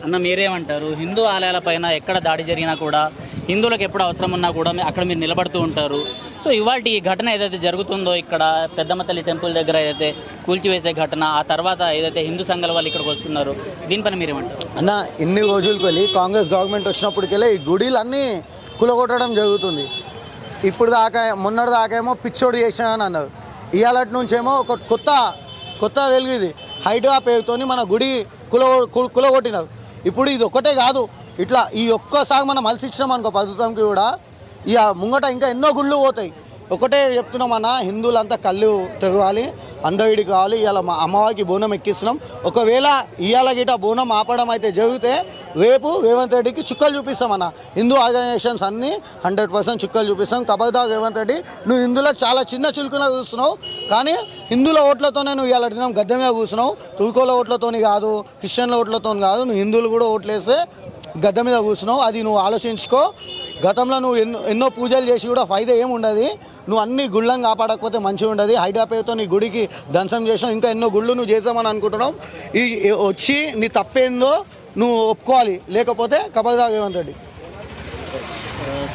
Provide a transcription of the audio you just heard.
అన్న మీరేమంటారు? హిందూ ఆలయాల పైన ఎక్కడ దాడి జరిగినా కూడా హిందువులకు ఎప్పుడు అవసరం ఉన్నా కూడా అక్కడ మీరు నిలబడుతూ ఉంటారు. సో ఇవాళ ఈ ఘటన ఏదైతే జరుగుతుందో ఇక్కడ పెద్దమ్మ తల్లి టెంపుల్ దగ్గర ఏదైతే కూల్చివేసే ఘటన, ఆ తర్వాత ఏదైతే హిందూ సంఘాల వాళ్ళు ఇక్కడికి వస్తున్నారు, దీనిపైన మీరేమంటారు? అన్న ఇన్ని రోజులకి వెళ్ళి కాంగ్రెస్ గవర్నమెంట్ వచ్చినప్పటికెళ్ళి ఈ గుడిలు అన్నీ కూలగొట్టడం జరుగుతుంది. ఇప్పుడు దాకా మొన్నటి దాకేమో పిచ్చోడు చేసినా అని అన్నారు. ఇవాళ నుంచేమో ఒక కొత్త వెలుగు ఇది. హైడ్రా పేరుతోని మన గుడి కులగొట్టినారు. ఇప్పుడు ఇది ఒక్కటే కాదు, ఇట్లా ఈ ఒక్కసారి మనం మలిసిచ్చినాం అనుకో ప్రభుత్వంకి కూడా ఇక ముంగట ఇంకా ఎన్నో గుళ్ళు పోతాయి. ఒకటే చెప్తున్నామన్నా, హిందువులంతా కళ్ళు తెరవాలి, అందరిడికి కావాలి. ఇవాళ మా అమ్మవారికి బోనం ఎక్కిస్తున్నాం. ఒకవేళ ఇవాళ గిట బోనం ఆపడం అయితే జరిగితే రేపు రేవంత్ రెడ్డికి చుక్కలు చూపిస్తామన్న. హిందూ ఆర్గనైజేషన్స్ అన్నీ 100% చుక్కలు చూపిస్తాం. ఖబర్దార్ రేవంత్ రెడ్డి, నువ్వు హిందువులకు చాలా చిన్న చులుకున చూస్తున్నావు, కానీ హిందువుల ఓట్లతోనే నువ్వు ఇవాళ దినం గద్దె మీద కూర్చున్నావు. తుర్కోల ఓట్లతోని కాదు, క్రిస్టియన్ల ఓట్లతో కాదు, నువ్వు హిందువులు కూడా ఓట్లేస్తే గద్దె మీద కూర్చున్నావు. అది నువ్వు ఆలోచించుకో. గతంలో నువ్వు ఎన్నో పూజలు చేసి కూడా ఫైదా ఏముండదు. నువ్వు అన్ని గుళ్ళని కాపాడకపోతే మంచిగా ఉండదు. హైడ్రా పేరుతో నీ గుడికి ధ్వంసం చేసినావు, ఇంకా ఎన్నో గుళ్ళు నువ్వు చేసామని అనుకుంటున్నావు. ఈ వచ్చి నీ తప్పేందో నువ్వు ఒప్పుకోవాలి, లేకపోతే ఖబర్దార్ రేవంత్ రెడ్డి.